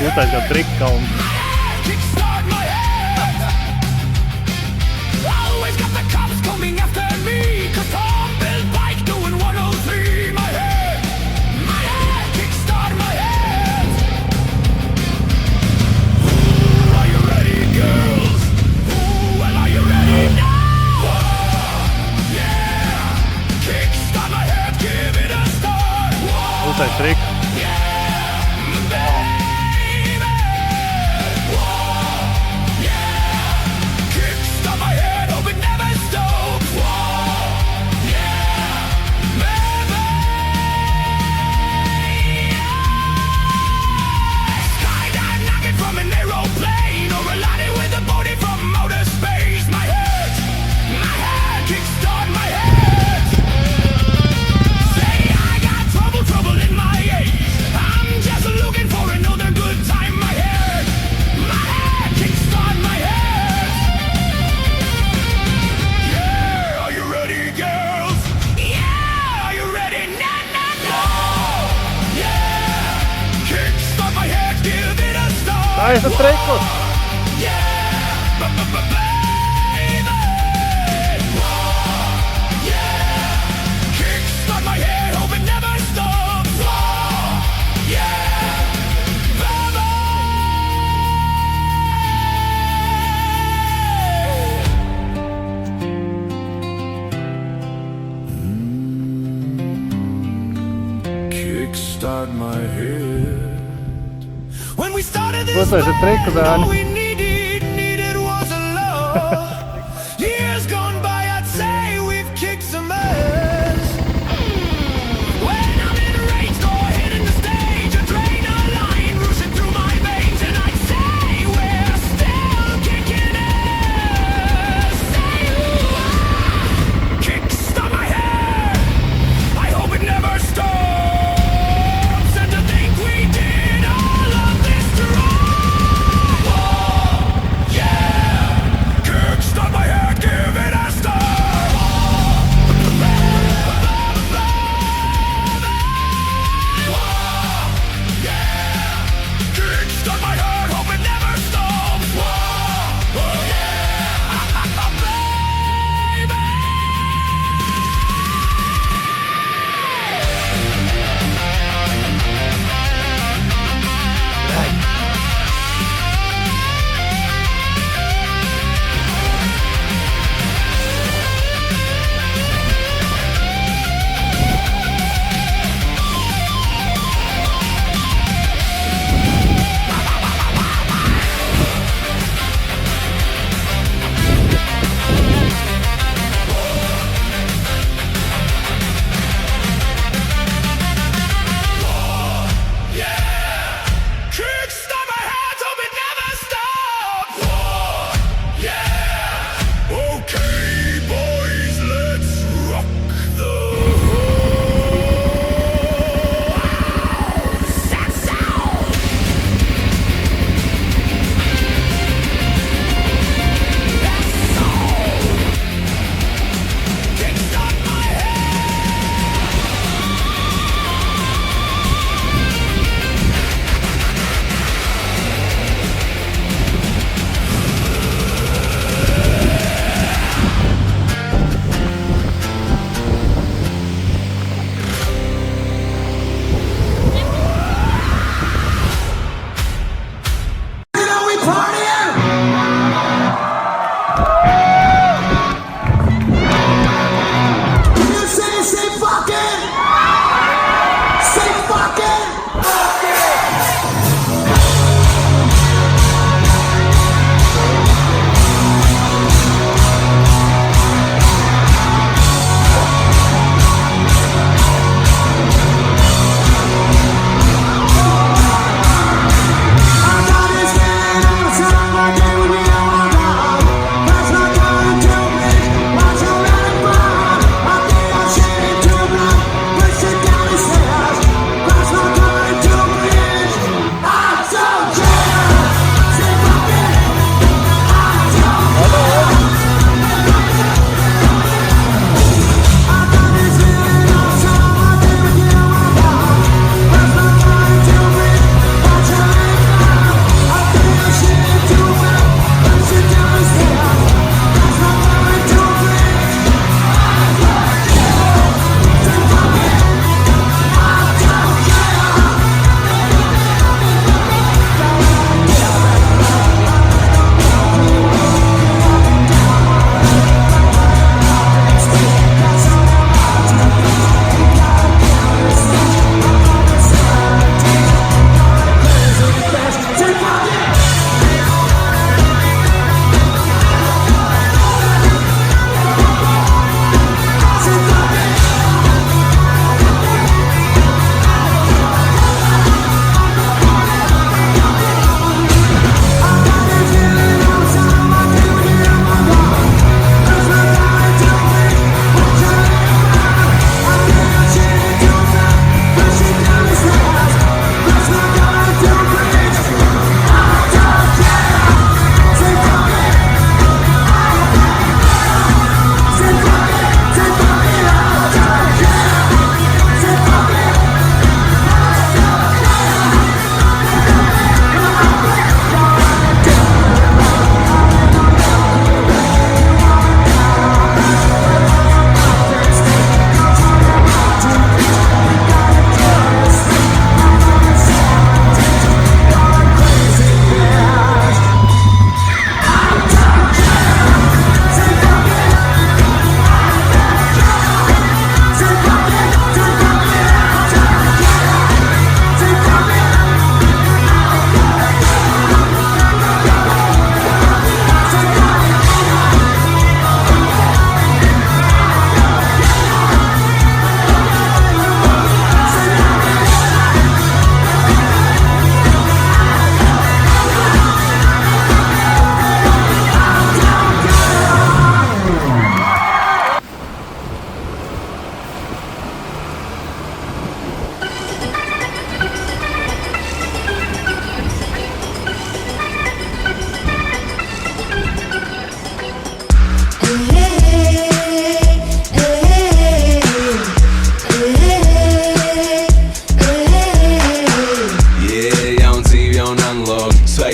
Tutaj za trykką. Tutaj tryk. A jest to tryku. Kickstart my head. When we started this Tutaj, że tryku band, all dali. we needed was a love. Years gone by, I'd say we've kicked some ass. When I'm in a rage, go ahead in the stage, adrenaline rushing through my veins, and I'd say we're still kicking ass. Say ooh, kickstart my head. I hope it never stops. And to think we did all of this to run. Oh, yeah,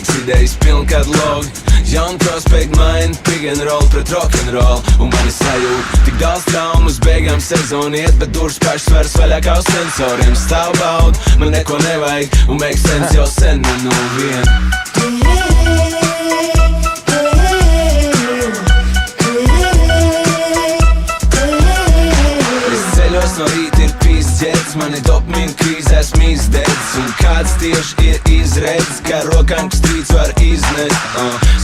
laiks, idejas piln katalogu. Jaun prospekt maina, pick'n'roll pret rock'n'roll. Un mani sajūta, tik daudz traumu uz beigām sezonu iet, bet durvis pašas vairs vaļā kā uz sensoriem. Stāv baud, man neko nevajag, un make sense jau sen no viena. No rīta ir pīsķēts, mani dopamīna krīzē esmu izdedzis. Un kāds tieši ir izredzis, kā rokām kustīts var iznest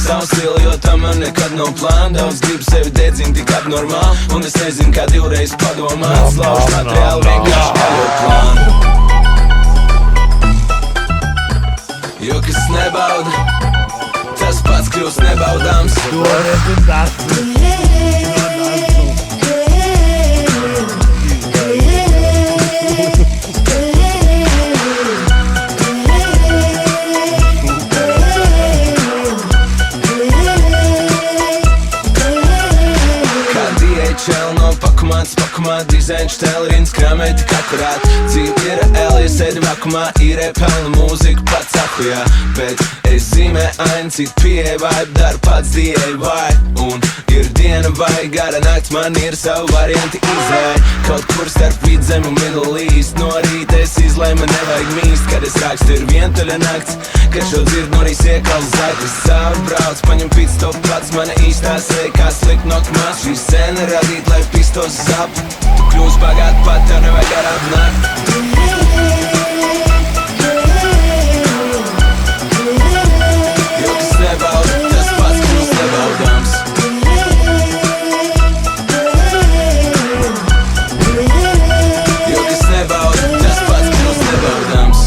savu stilu, jo tam man nekad nav plāna. Daudz gribu sevi dedzint tik abnormāli, un es nezinu, kā divreiz padomāt. Slaužu materiāli vienkārši kaļot plānu. Jo kas nebauda, tas pats kļūst nebaudāms. Pakumā, dizains, štelrins, krāmē tik akurāt. Dzīve ir L, ja sēdi vakumā, īrē pelna mūziku pats akujā. Bet es zīmē ainu, citu pieeja vibe, daru pats DIY. Un ir diena vai gara nakts, man ir savu varianti izēja. Kaut kur starp vidzem un Middle East. No rīta es izlēmu, man nevajag mīst, kad es rakstu ir vientuļa nakts. Kad šo dzird no rīs iekals zaķis caur brauc, paņem pitstop pats, mana īstā seja, kā slikt nokmās. Šī scena radīt, lai pistos zap. Tu kļūst bagāt pat, tev nevajag garām nakt. Jo kas nebauda, tas pats kļūst nebaudāms. Jo kas nebauda, tas pats kļūst nebaudāms.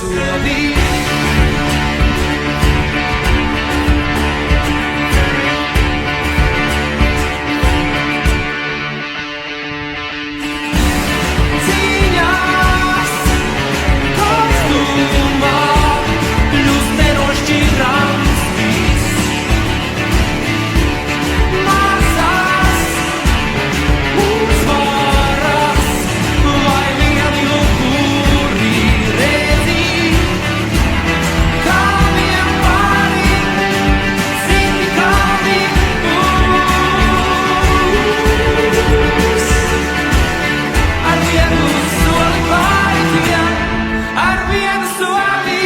sodi. Cīņās, kostumā, kļūst nenošķirams viss. Mazās uzvaras, vai vieni upuri redzi, kā vienmēr, citi kā būs. Ar vienu soli pārējiem, ar vienu soli.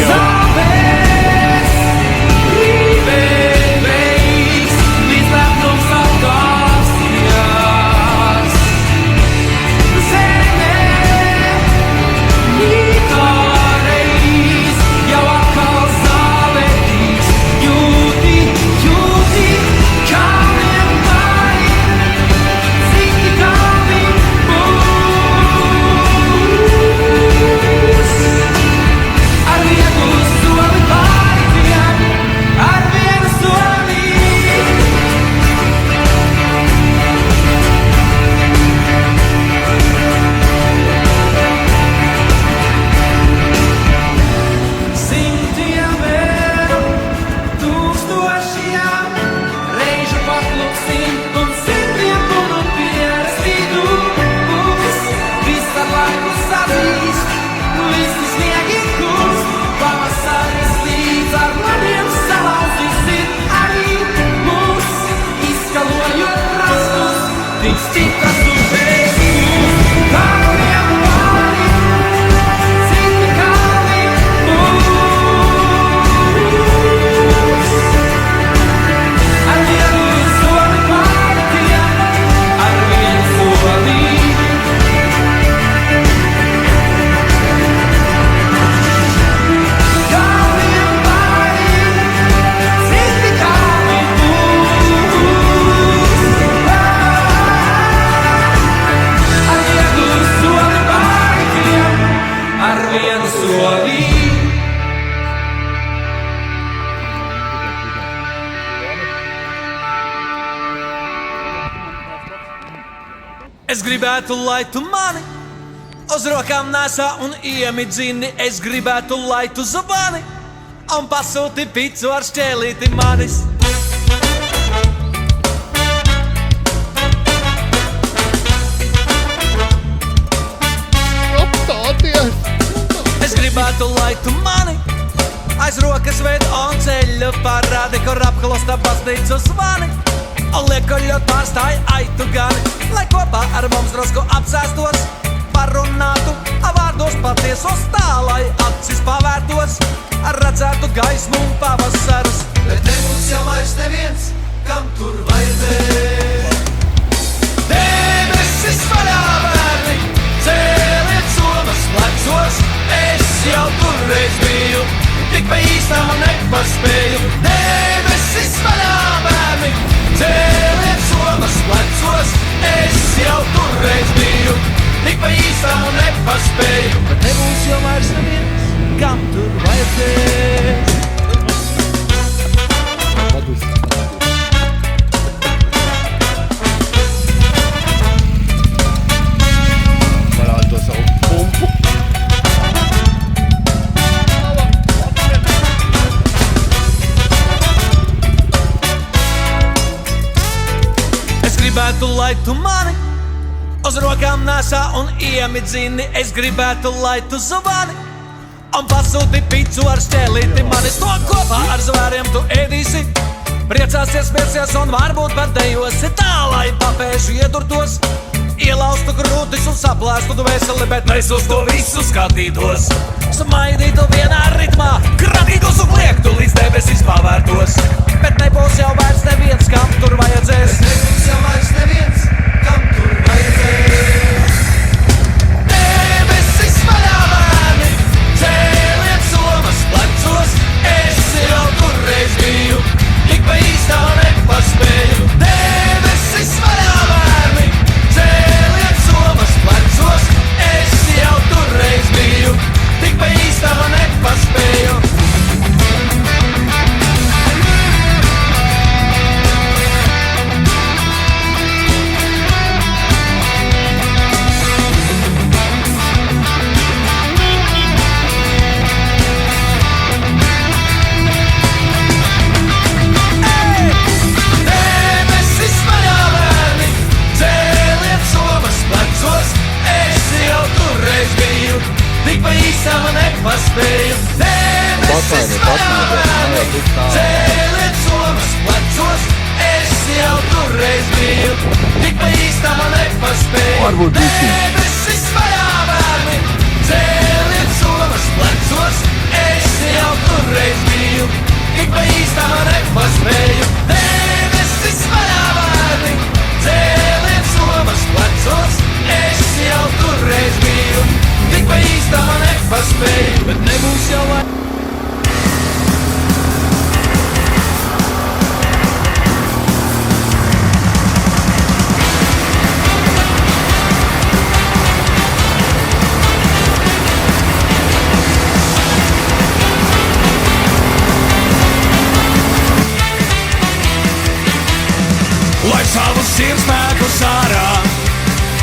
Zābēs, rībēs, līdz lepnums atkāpsies. Zeme, Nīkāreis, jau atkal zābēs. Jūti, jūti, kā vienmēr, citi kā būs. Ar vienu soli pārējiem, ar vienu soli. Simtiem vēl, tūkstošiem reižu paklupsim un simtiem un pierastītu būs. Viss ar laiku sadzīst, visi sniegi kūst. Pavasaris līdz ar maniem salauzīsim arī mūs. Izskalojot rastus, tik stipras upes mūs. Kā vienmēr, citi kalni būs. Ar vienu soli pārējiem, ar vienu soli. Kā vienmēr, citi kalni būs. Ar vienu soli pārējiem, ar vienu soli. Es gribētu, lai tu mani uz rokām nesā un iemidzini. Es gribētu, lai tu zvani un pasūti picu ar šķēlīti manis. Es gribētu, lai tu mani aiz rokas ved un ceļu parādi, kur apklosta baznīcu zvani. Un liekuļot pārstāj aitu gani, lai kopā ar mums drusku apsēstos, parunātu vārdos patiesos tā, lai acis pavērtos, redzētu gaismu un pavasarus. Bet nebūs jau vairs neviens, kam tur vajadzēs. Debesis vaļā, bērni, cēliet somas plecos. Es jau turreiz biju, tik pa īstam nepaspēju. Debesis vaļā, bērni, cēliet somas plecos. Es jau turreiz biju, tik pa īstam nepaspēju. Bet nebūs jau vairs neviens, kam tur vajadzēs. Parādi to savu pumpu. Es gribētu, lai tu mani uz rokām nesā un iemidzini. Es gribētu, lai tu zvani un pasūti picu ar šķēlīti manis. To kopā ar zvēriem tu ēdīsi, priecāsies, smieties un varbūt pat dejosi tā, lai papēšu iedurtos, ielaustu krūtis un saplēstu dvēseli, bet mēs uz to visu skatītos. Smaidītu vienā ritmā, kratītos un liektu līdz debesis pavērtos. Bet nebūs jau vairs neviens, kam tur vajadzēs. Bet nebūs jau vairs neviens, kam tur vajadzēs. Debesis vaļā, bērni, cēliet somas plecos. Es jau turreiz biju, tik bīstama nepaspēju. Debesis vaļā vēli, cēliet somas plecos, es jau turreiz biju. Tik pa īstama nepaspēju. Debesis vaļā vēli, cēliet somas plecos, es jau turreiz biju. Tik pa īstama nepaspēju. Debesis vaļā vēli, cēliet somas plecos, es jau turreiz biju. Tik pa īstama nepaspēju, bet nebūs jau lai. Lai savu sirdsspēku sārā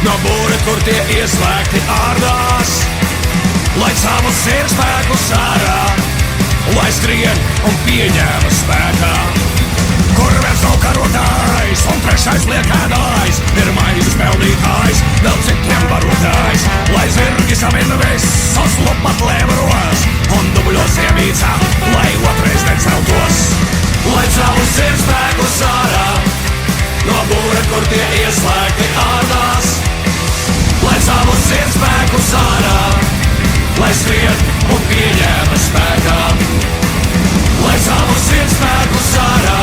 no būra, kur tie ieslēgti ārdās. Lai savu sirdsspēku sārā, lai skrien un pieņēma spēkā. Kur viens nav karotājs un trešais liekēdājs, pirmais peldītājs, vēl citiem barotājs. Lai zirgi samina visus lupat lēvaros un dubļos iemīcā, lai otrais neceltos. Lai savu sirdsspēku sārā no būra, kur tie ieslēgti ārdās. Lai savu sirdsspēku sārā, lai skrien un pieņēma spēkā. Lai savu sirdsspēku sārā,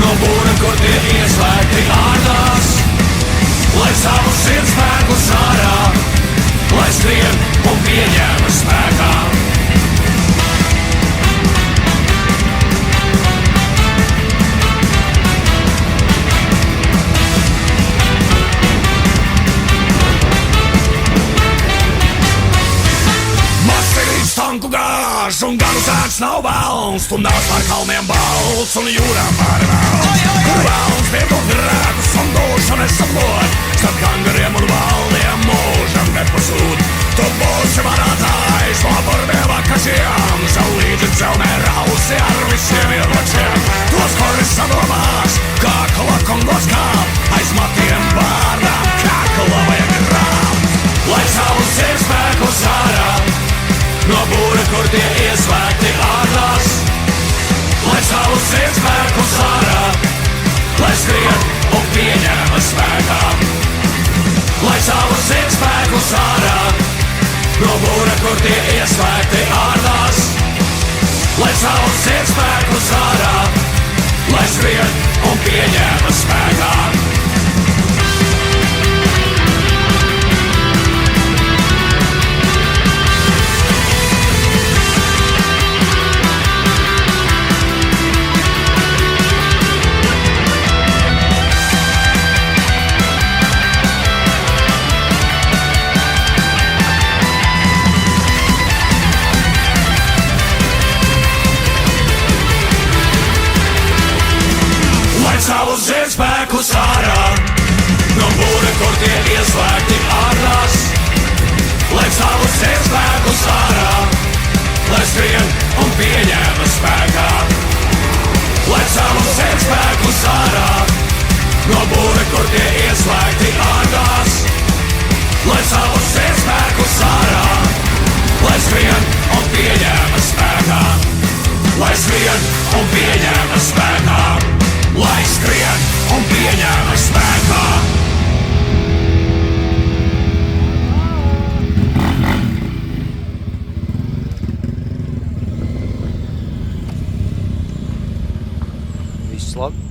no būra, kur tie ieslēgti ārdās. Lai savu sirdsspēku sārā, lai skrien un pieņēma spēkā. Tanku gāž un ganu sēdz nav velns, tu nāc pār kalniem balts un jūrām pāri velns. Kur velns piedod grēkus un dušu nesaplod, starp gangariem un valdiem mūžam nepasūd. Tu būsi varātājs no burviem akašiem, savu līdzi celmē rausi ar visiem ieročiem. Tos, kuri sadomās, kā klakongos kāp, aiz matiem vārdām, kā klavajag rām. Lai savu sirdsspēku sārā, no būra, kur tie ieslēgti ārdās. Lai savu sirdsspēku sārā, lai skrien un pieņēma spēkā. Lai savu sirdsspēku sārā, no būra, kur tie ieslēgti ārdās. Lai savu sirdsspēku sārā, lai skrien un pieņēma spēkā. Savu sirdsspēku sārā, no būra, kur tie ieslēgti ārdās. Lai savu sirdsspēku sārā, lai skrien un pieņēma spēkā. Lai savu sirdsspēku sārā, no būra, kur tie ieslēgti ārdās. Lai savu sirdsspēku sārā, lai skrien un pieņēma spēkā. Lai skrien un pieņēma spēkā. Lai skrien un pieņēma spēkā. Viss labi?